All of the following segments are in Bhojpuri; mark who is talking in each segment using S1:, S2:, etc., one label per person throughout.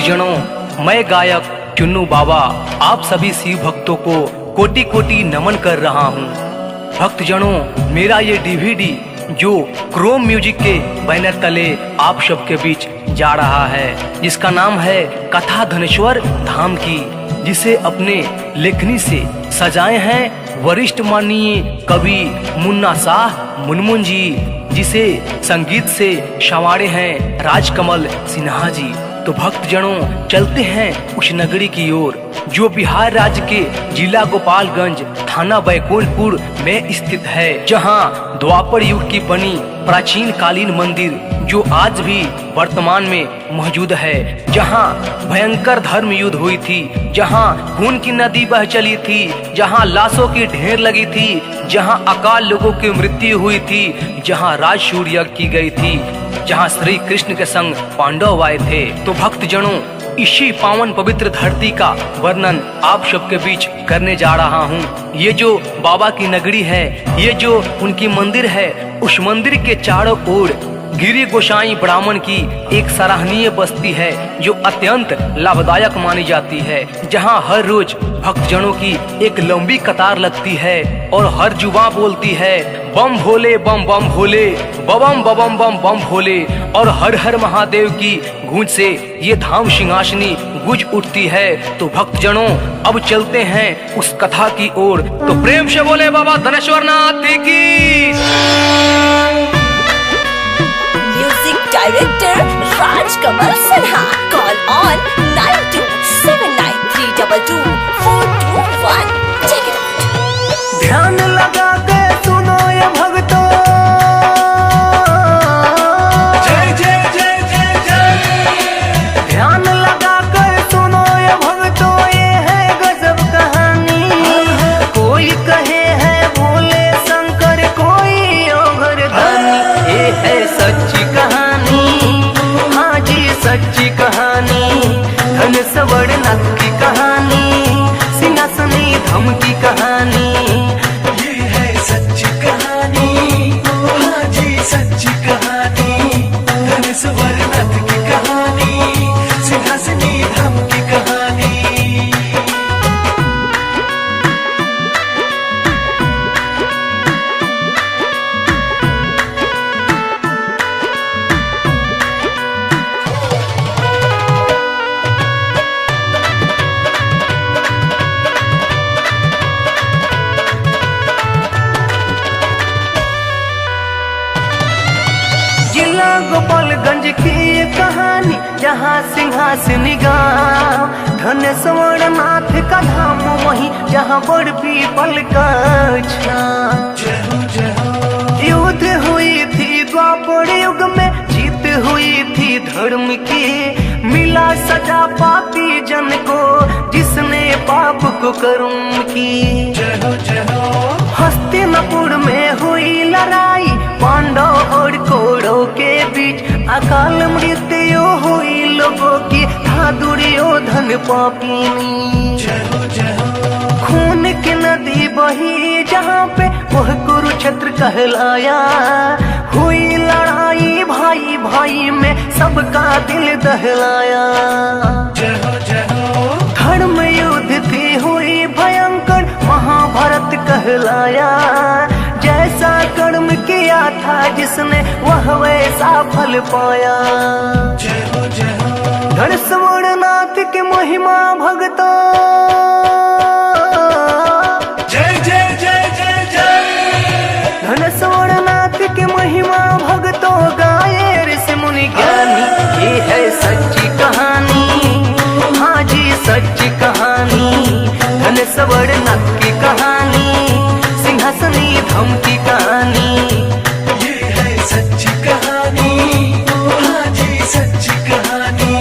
S1: भक्तजनों, मैं गायक चुन्नू बाबा आप सभी शिव भक्तों को कोटि कोटि नमन कर रहा हूँ। भक्तजनों, मेरा ये डीवीडी जो क्रोम म्यूजिक के बैनर तले आप सबके बीच जा रहा है, जिसका नाम है कथा धनेश्वर धाम की, जिसे अपने लेखनी से सजाए हैं वरिष्ठ माननीय कवि मुन्ना शाह मुनमुन जी, जिसे संगीत से संवारे हैं राजकमल सिन्हा जी। तो भक्तजनों, चलते हैं उस नगरी की ओर जो बिहार राज्य के जिला गोपालगंज थाना बैकुंठपुर में स्थित है, जहां द्वापर युग की बनी प्राचीन कालीन मंदिर जो आज भी वर्तमान में मौजूद है, जहां भयंकर धर्म युद्ध हुई थी, जहां खून की नदी बह चली थी, जहां लाशों की ढेर लगी थी, जहां अकाल लोगों की मृत्यु हुई थी, जहां राजसूय यज्ञ की गई थी, जहां श्री कृष्ण के संग पांडव आए थे। तो भक्तजनों, इसी पावन पवित्र धरती का वर्णन आप सबके बीच करने जा रहा हूँ। ये जो बाबा की नगरी है, ये जो उनकी मंदिर है, उस मंदिर के चारों ओर गिरी गोसाई ब्राह्मण की एक सराहनीय बस्ती है जो अत्यंत लाभदायक मानी जाती है, जहां हर रोज भक्तजनों की एक लंबी कतार लगती है और हर जुबान बोलती है बम भोले बम बम भोले, बम बम बम बम भोले, और हर हर महादेव की गूंज से ये धाम सिंहासनी गूंज उठती है। तो भक्तजनों, अब चलते हैं उस कथा की ओर। तो प्रेम से बोले बाबा धनेश्वर नाथ की।
S2: Director Rajkamal Sinha. Call on 9279322421. Check it out.
S3: ध्यान लगा के सुनो ये भक्तों, जय जय जय जय जय। ध्यान लगा कर सुनो ये भक्तों, ये है गजब कहानी। कोई कहे है भोले शंकर, कोई ओघर दानी। ये है सच्ची कहानी, हाँ जी सच्ची कहानी। धनेश्वर नाथ की कहानी, सिंहासनी धाम की कहानी। ये है सच्ची कहानी, हाँ जी सच्ची कहानी। धनेश्वर नाथ की कहानी, सिंहासनी धाम की कहानी। गोपालगंज की ये कहानी, जहाँ सिंहासनी गाँव, धनेश्वर नाथ का धाम वहीं, जहाँ बड़ पीपल का छाँव। युद्ध हुई थी द्वापर युग में, जीत हुई थी धर्म की, मिला सजा पापी जन को जिसने पाप को कर्म की। हस्तिनापुर में हुई लड़ाई, पांडव और कौरव के बीच, अकाल मृत्यु हुई लोगों की, था दुर्योधन पापिनी। खून की नदी बही जहाँ पे वह कुरुक्षेत्र कहलाया, हुई लड़ाई भाई भाई में, सबका दिल दहलाया। धर्म युद्ध थी हुई भयंकर, महाभारत कहलाया। जैसा कर्म किया था जिसने, वह वैसा फल पाया। धनेश्वर नाथ की महिमा भक्तों, जय जय जय जय जय। धनेश्वर नाथ की महिमा भक्तों, गाये ऋषि मुनि ज्ञानी। ये है सच्ची कहानी, हाँ जी सच्ची कहानी। धनेश्वर नाथ की कहानी, सिंहासनी धाम की कहानी। ये है सच्ची कहानी, हाँ जी सच्ची कहानी।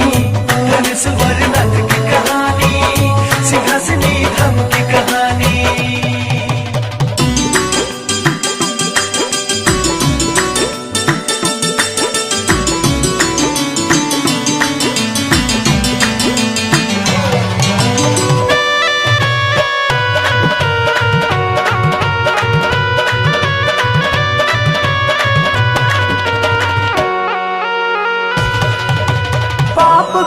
S3: धनेश्वर नाथ की कहानी, सिंहासनी धाम की कहानी।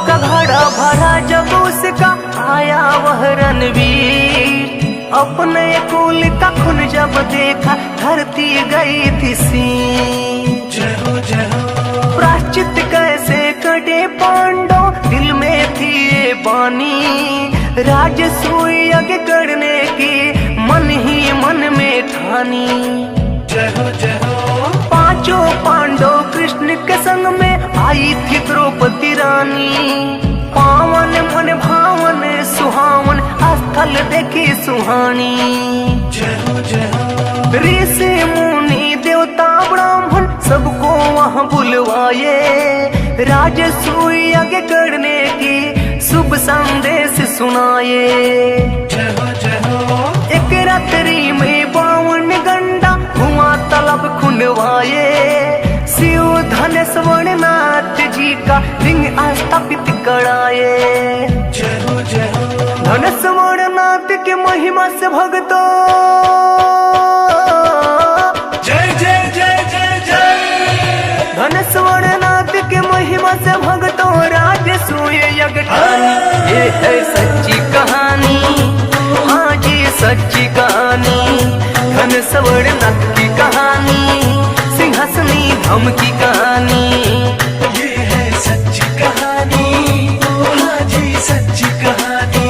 S3: का घड़ा भरा जब उसका आया वह रणवीर, अपने कुल का खून जब देखा धरती गई थी सीन। प्राश्चित कैसे कटे पांडव दिल में थी ये बानी, राजसूय यज्ञ करने की मन ही मन में ठानी। पांचों पांडव कृष्ण के संग में आई थी द्रौपदी रानी, पावन मन भावन सुहावन स्थल देखी सुहानी। ऋषि मुनि देवता ब्राह्मण सबको वहाँ बुलवाए, राजसूय यज्ञ करने की शुभ संदेश सुनाए। एक रात्रि में 52 घंटा हुआ तलब खुलवाए, शिव धनेश्वर नाथ जी का लिंग स्थापित कराए। धनेश्वर नाथ के महिमा से भक्तों
S4: जय जय जय जय जय।
S3: धनेश्वर नाथ के महिमा से भक्तों राजसूय यज्ञ ठानी। ये है सच्ची कहानी, हाँ जी सच्ची कहानी, धनेश्वर नाथ की कहानी, सिंहासनी धम की कहानी।
S4: ये है सच्ची कहानी, हाँ जी सच्ची कहानी,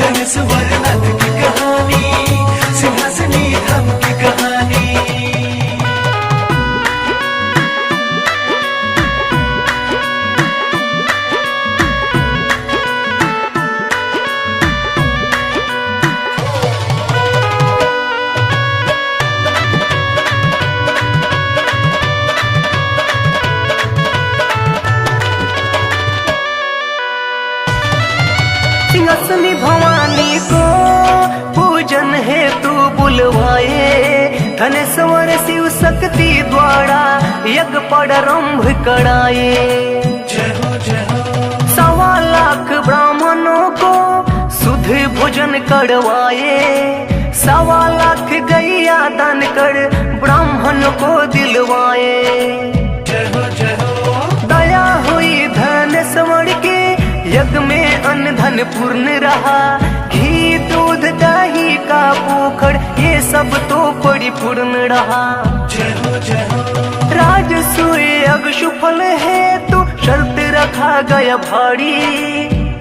S4: धनेश्वर नाथ की कहानी, सिंहासनी धम की कहानी।
S3: सिंहासनी भवानी को पूजन है तू बुलवाए, धनेश्वर शिव शक्ति द्वारा यज्ञ प्रारंभ कराए। 1.25 लाख ब्राह्मणों को शुद्ध भोजन करवाए, 1.25 लाख गैया दान कर ब्राह्मण को दिलवाए। दया हुई धनेश्वर के यज्ञ में अन्न धन पूर्ण रहा, घी दूध दही का पोखर ये सब तो परिपूर्ण रहा। राजसूय यज्ञ सुफल है तो शर्त रखा गया भारी,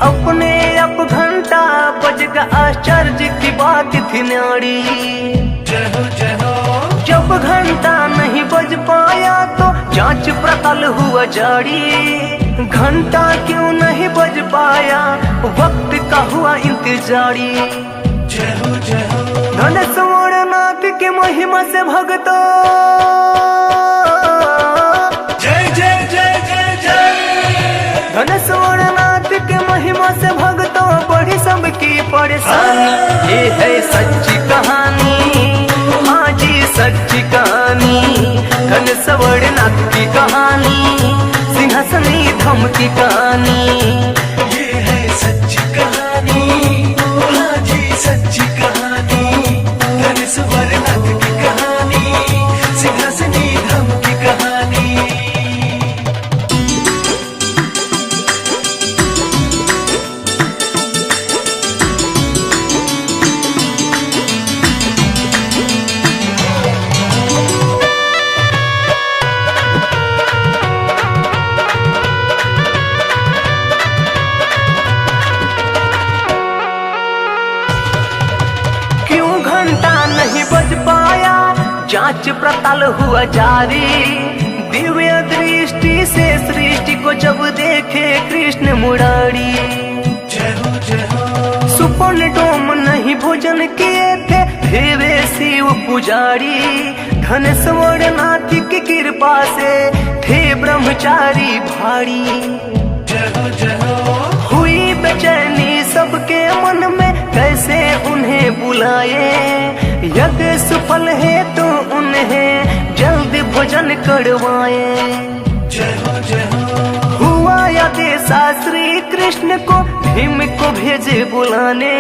S3: अपने आप घंटा बजगा आश्चर्य की बात थी न्यारी। जब घंटा नहीं बज पाया तो जांच पड़ताल हुआ जारी, घंटा क्यों नहीं बज पाया वक्त का हुआ इंतजारी। धनेश्वर नाथ के महिमा से भक्तों
S4: जय जय जय जय जय।
S3: धनेश्वर नाथ के महिमा से भक्तों बढ़ी सबकी परेशानी। ये है सच्ची कहानी, हाँ जी सच्ची कहानी, धनेश्वर नाथ की कहानी, सिंहासनी धम की कहानी।
S4: ये है सच्ची कहानी, हाँ जी सच्ची कहानी, धनेश्वर नाथ की कहानी, सिंहासनी धम की कहानी।
S3: नहीं बज पाया जांच पड़ताल हुआ जारी, दिव्य दृष्टि से सृष्टि को जब देखे कृष्ण मुरारी। सुपर्ण डोम नहीं भोजन किए थे वे शिव पुजारी, धनेश्वर नाथ की कृपा से थे ब्रह्मचारी भारी। हुई बेचैनी सबके मन में कैसे उन्हें बुलाए, यज्ञ सफल है तो उन्हें जल्द भोजन करवाए। हुआ आदेश श्री कृष्ण को भीम को भेजे बुलाने,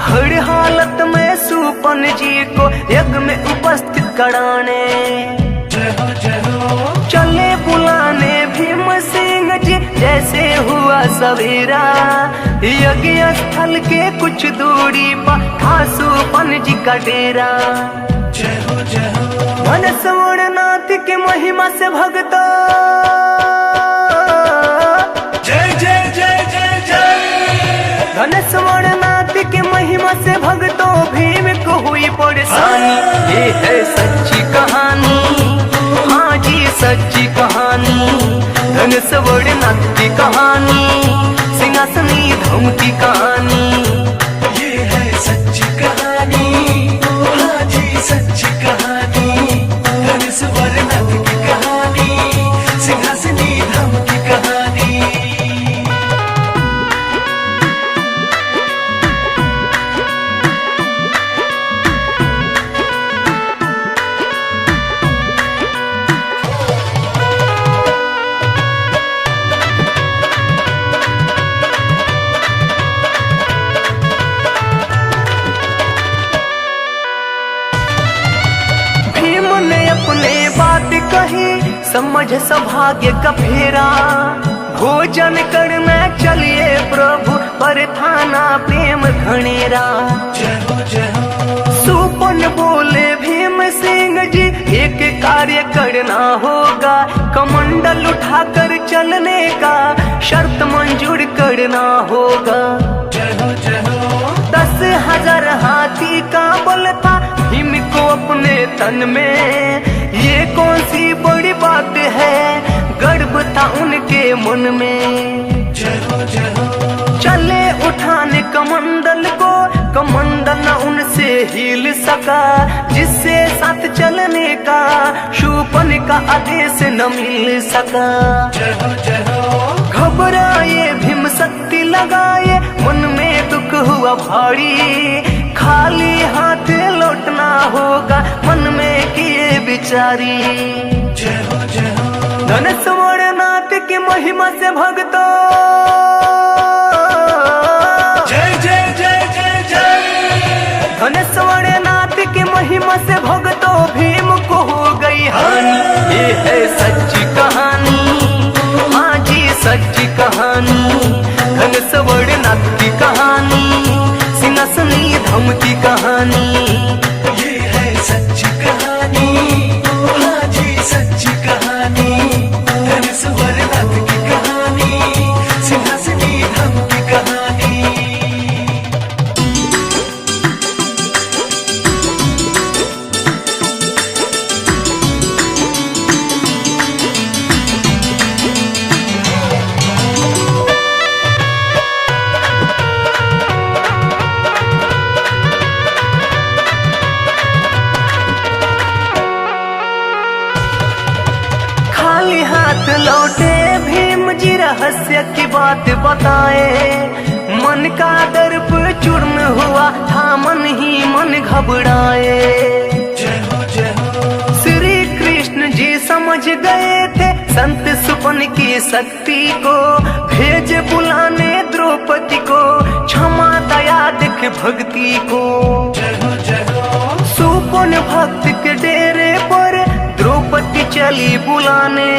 S3: हर हालत में सुपन जी को यज्ञ में उपस्थित कराने। चले बुलाने भीम सिंह जी जैसे हुआ सवेरा, यज्ञ स्थल के कुछ दूरी पर खासूपन जी का डेरा।
S4: जय हो जय हो।
S3: धनस्वरनाथ की महिमा से भगतो,
S4: जय जय जय जय जय।
S3: धनस्वरनाथ की महिमा से भगतों भीम को हुई परेशानी। ये है सच्ची कहानी, हाँ जी सच्ची कहानी। धनस्वरनाथ की कहानी, सिंहासनी धम की कहानी।
S4: ये है सच्ची कहानी, हाँ जी सच्ची कहानी। धनस्वरनाथ की कहानी, सिंहासनी धम की कहानी।
S3: भीम ने अपने बात कही, समझ सौभाग्य का फेरा। भोजन करने चलिए प्रभु, पर थाना प्रेम घनेरा।
S4: जय हो जय हो।
S3: सुपन बोले भीम सिंह जी, एक कार्य करना होगा। कमंडल उठाकर चलने का शर्त मंजूर करना होगा।
S4: जय हो जय हो।
S3: 10,000 हाथी का बल था भीम को अपने तन में। ये कौन सी बड़ी बात है, गर्व था उनके मन में।
S4: जय हो जय हो।
S3: चले उठाने कमंडल को, कमंडल न उनसे हिल सका। जिससे साथ चलने का शूपन का आदेश न मिल सका।
S4: जय हो जय हो।
S3: घबराए भीम शक्ति लगाए, मन में दुख हुआ भारी। खाली हाथ लौटना होगा, मन में किए बिचारी।
S4: जय हो जय हो।
S3: धनस्वरनाथ की महिमा से भगतो,
S4: जय जय जय जय जय।
S3: धनस्वरनाथ की महिमा से भगतों भीम को हो गई हानि। ये है सच्ची कहानी, हाँ जी सच्ची कहानी। धनस्वरनाथ की कहानी, सिंहासनी धम की कहानी।
S4: ये है सच्ची कहानी, हाँ जी सच्ची कहानी। धनस्वरनाथ की कहानी, सिंहासनी धम की कहानी।
S3: खाली हाथ लौटे भीम जी, रहस्य की बात बताए। मन का दर्प चूर्ण हुआ था, मन ही मन घबराए।
S4: जय हो जय हो।
S3: श्री कृष्ण जी समझ गए थे संत सुपन की शक्ति को। भेज बुलाने द्रौपदी को, क्षमा दया दिख भक्ति को।
S4: जय हो जय हो।
S3: सुपन भक्त के डेरे पर द्रौपदी चली बुलाने।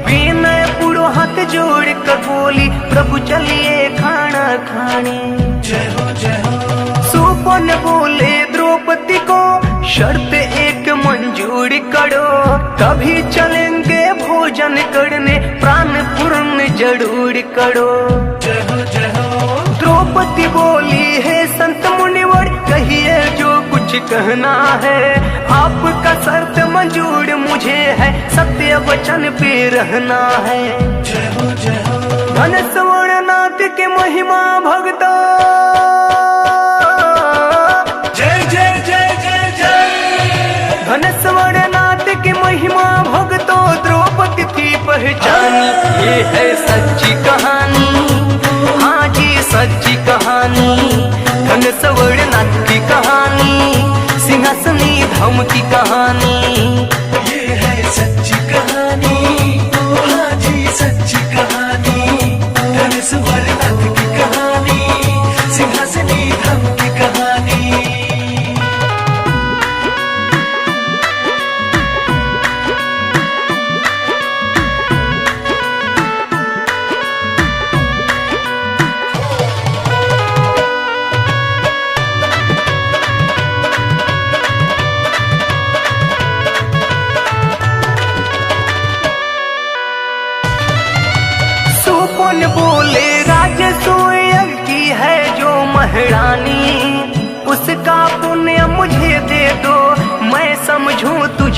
S3: विनय पूर्व हाथ जोड़ कर बोली, प्रभु चलिए खाना खाने।
S4: जय हो जय हो।
S3: सुपन बोले द्रौपदी को, शर्त एक मंजूर करो। तभी चलेंगे भोजन करने, प्राण पूर्ण जरूर करो।
S4: जय हो जय हो।
S3: द्रौपदी बोली, हे संत मुनिवर कहिए जो कुछ कहना है। आपका शर्त मंजूर मुझे है, सत्य वचन पे रहना है।
S4: जय हो जय हो।
S3: धनस्वरनाथ की महिमा भगतो,
S4: जय जय जय जय जय।
S3: धनस्वरनाथ की महिमा भगतो, द्रौपदी थी पहचानी। ये है सच्ची कहानी, हाँ जी सच्ची कहानी। धनस्वरनाथ की कहानी, सिंहासनी धम की कहानी।
S4: ये है सच्ची कहानी, हाँ जी सच्ची कहानी। धनस्वरनाथ की कहानी, सिंहासनी धम की कहानी।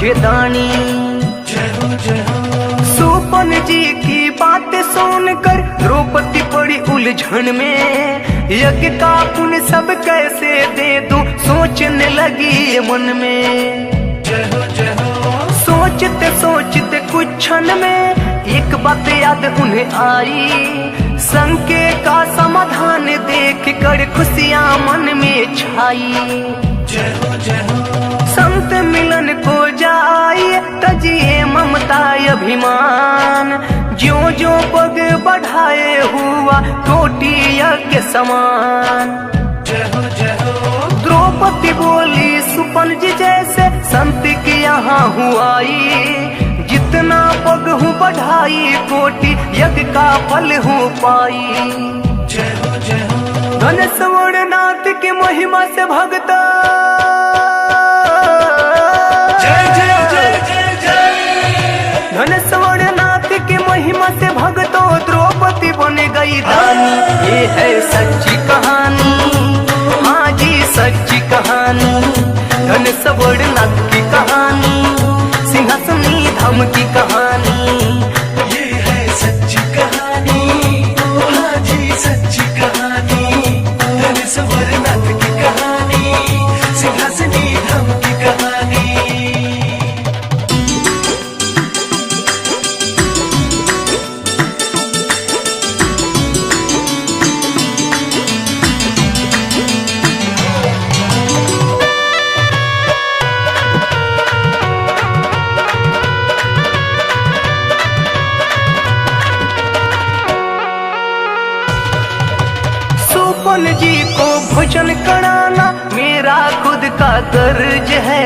S3: मोक्षदानी।
S4: जय हो जय हो।
S3: सुपन जी की बातें सुनकर द्रौपदी पड़ी उलझन में, यज्ञ का पुण्य सब कैसे दे दूं सोचने लगी मन में।
S4: जय हो जय हो।
S3: सोचते सोचते कुछ क्षण में एक बात याद उन्हें आई, शंके का समाधान देख कर खुशियां मन में छाई।
S4: जय हो जय हो।
S3: संत मिलन को जाइए तजिए ममता अभिमान, ज्यो ज्यो पग बढ़ाए हुआ कोटि यज्ञ समान।
S4: जय हो जय हो।
S3: द्रौपदी बोली सुपन जी जैसे संत की यहाँ हुआई, जितना पग हूँ बढ़ाई कोटि यज्ञ का फल हूँ पाई।
S4: जय हो जय हो।
S3: धन स्वरनाथ की महिमा से भगता,
S4: जय जय जय जय जय।
S3: धन स्वरनाथ की महिमा से भगतों द्रौपदी बन गई दानी। ये है सच्ची कहानी, हाँ जी सच्ची कहानी। धन स्वरनाथ की कहानी, सिंहासनी धाम की कहानी।
S4: ये है सच्ची कहानी, हाँ जी सच्ची कहानी। धन स्वरनाथ की कहानी, सिंहासनी धाम की कहानी।
S3: सुपन जी को भोजन कराना मेरा खुद का कर्ज है,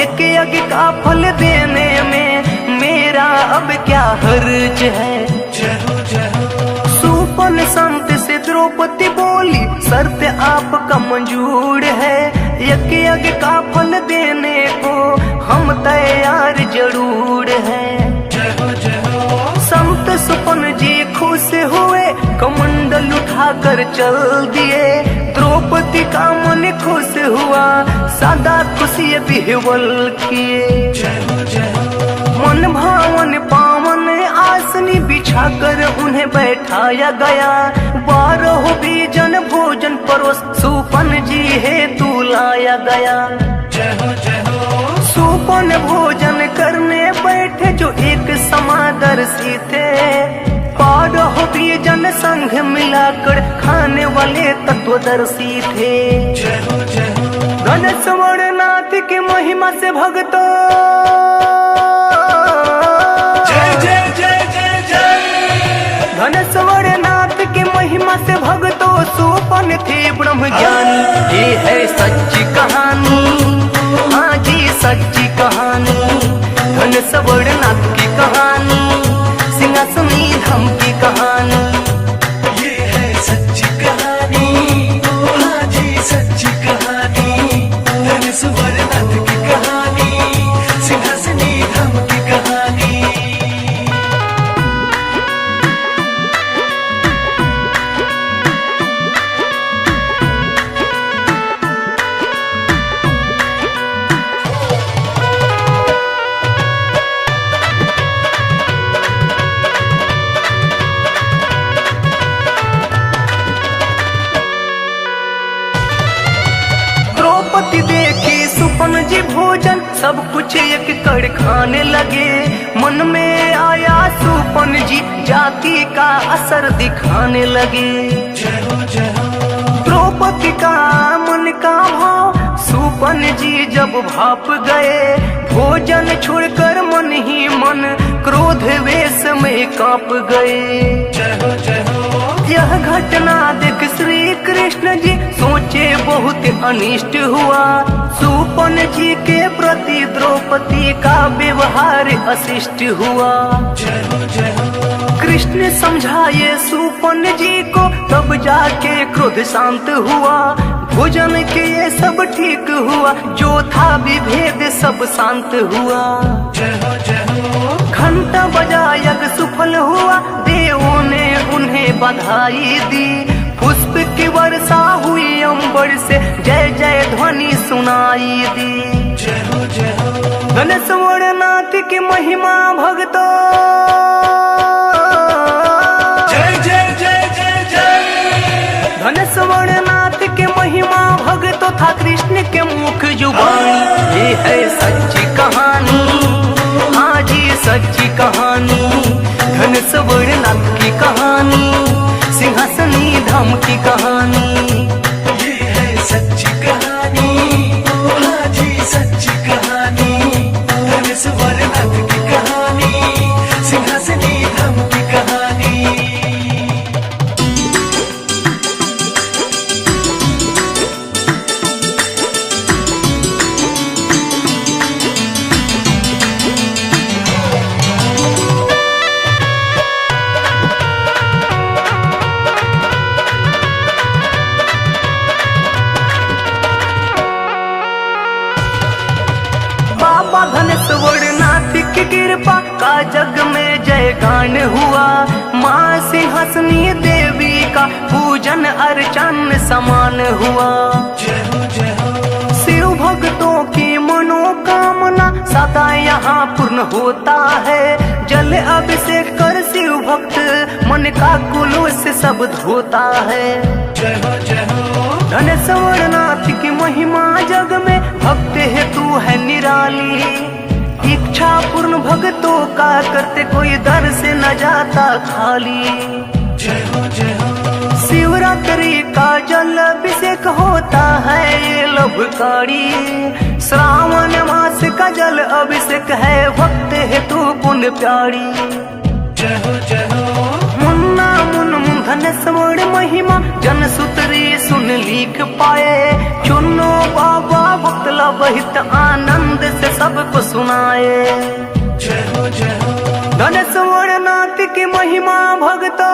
S3: एक यज्ञ का फल देने में मेरा अब क्या हर्ज है।
S4: जय हो जय हो।
S3: सुपन संत से द्रौपदी बोली शर्त आपका मंजूर है, एक यज्ञ का फल देने को हम तैयार जरूर हैं।
S4: जय हो जय हो।
S3: संत सुपन जी खुश हुए कमंडल उठाकर चल दिए, द्रौपदी का मन खुश हुआ सदा खुशी विह्वल किए।
S4: जय हो जय हो।
S3: मन भावन पावन आसनी बिछाकर उन्हें बैठाया गया, 12 बीजन भोजन परोस सुपन जी हेतु लाया गया।
S4: जय हो जय हो।
S3: सुपन भोजन करने बैठे जो एक समादर्शी थे, 12 बीजन संघ मिलाकर खाने वाले तत्वदर्शी थे।
S4: जय हो जय हो।
S3: घन स्वरनाथ की महिमा से भगतों,
S4: जय जय जय जय जय।
S3: घन स्वरनाथ की महिमा से भगतों सुपन थे ब्रह्म ज्ञानी। ये है सच्ची कहानी, हाँ जी सच्ची कहानी। घन स्वरनाथ की कहानी, सिंहासनी धाम की कहानी।
S4: ये है सच्ची कहानी, हाँ जी सच्ची कहानी। धन स्वरनाथ की कहानी, सिंहासनी धाम की कहानी।
S3: द्रौपदी देखी सुपन जी भोजन सब कुछ एक कर खाने लगे, मन में आया सुपन जी जाति का असर दिखाने लगे।
S4: जय हो जय हो।
S3: द्रौपदी का मन का भाव सुपन जी जब भाप गए, भोजन छोड़कर मन ही मन क्रोध वेश में कांप गए।
S4: जय हो जय हो।
S3: यह घटना देख श्री कृष्ण जी सोचे बहुत अनिष्ट हुआ, सुपन जी के प्रति द्रौपदी का व्यवहार अशिष्ट हुआ।
S4: जय हो जय हो।
S3: कृष्ण समझाए सुपन जी को तब जाके क्रोध शांत हुआ, भोजन के ये सब ठीक हुआ, जो था विभेद सब शांत हुआ।
S4: जय हो जय हो।
S3: घंटा बजा यज्ञ सफल हुआ, देवों ने उन्हें बधाई दी, पुष्प की वर्षा हुई अंबर से जय जय ध्वनि सुनाई दी।
S4: जय हो जय हो
S3: धनेश्वर नाथ की महिमा भक्तो
S4: जय जय जय जय जय
S3: धनेश्वर नाथ की महिमा भक्तो था कृष्ण के मुख जुबानी। ये है सच्ची कहानी, हाँ जी सच्ची कहानी, धनेश्वर नाथ की कहानी, सिंहासनी धाम की कहानी।
S4: ये है सच्ची कहानी, हाँ जी सच्ची कहानी, धनेश्वर नाथ की कहानी, सिंहासनी धाम की कहानी।
S3: बाबा धनेश्वर नाथ की कृपा का जग में जय गान हुआ। माँ सिंहासनी देवी का पूजन अर्चन समान हुआ।
S4: जय हो जय हो
S3: शिव भक्तों की मनोकामना सदा यहाँ पूर्ण होता है। जल अभिषेक कर शिव भक्त मन का कुल से सब धोता है।
S4: जय हो जय हो
S3: धनेश्वर नाथ की महिमा जग में भक्त है तू है निराली। इच्छा पूर्ण भक्तों का करते कोई दर से न जाता खाली।
S4: जय हो जय हो
S3: शिवरात्रि का जल अभिषेक होता है ये लाभकारी। श्रावण मास का जल अभिषेक है भक्त है तू पुण्य प्यारी।
S4: जय हो
S3: मुन्ना मुन मुन धनेश्वर महिमा जन सूत्री सुन लिख पाए। चुनो बाबा भक्त लभित आनंद से सबको सुनाए।
S4: जय हो
S3: धनेश्वर नाथ की महिमा भक्तो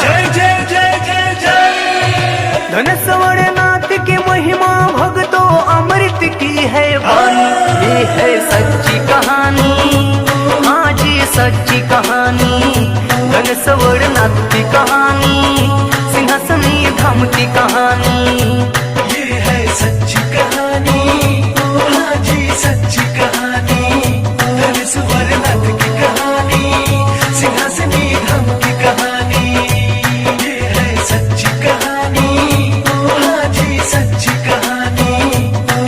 S4: जय जय जय जय जय
S3: धनेश्वर नाथ की महिमा भक्तो अमृत की है वाणी। ये है सच्ची कहानी, हाँ जी सच्ची कहानी, धनेश्वर नाथ की कहानी, सिंहासनी धाम की कहानी।
S4: ये है सच्ची कहानी, हाँ जी सच्ची कहानी, धनेश्वर नाथ की कहानी, सिंहासनी धाम की कहानी। ये है सच्ची कहानी, हाँ जी सच्ची कहानी,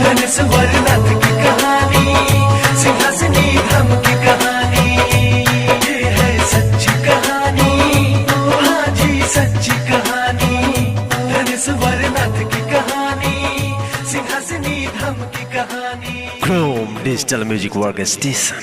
S4: धनेश्वर नाथ की कहानी, सिंहासनी धाम की कहानी। ये है सच्ची कहानी, हाँ जी सच्ची कहानी, धनेश्वर नाथ की कहानी, सिंहासनी धाम की कहानी।
S5: Chrome Digital Music Workstation.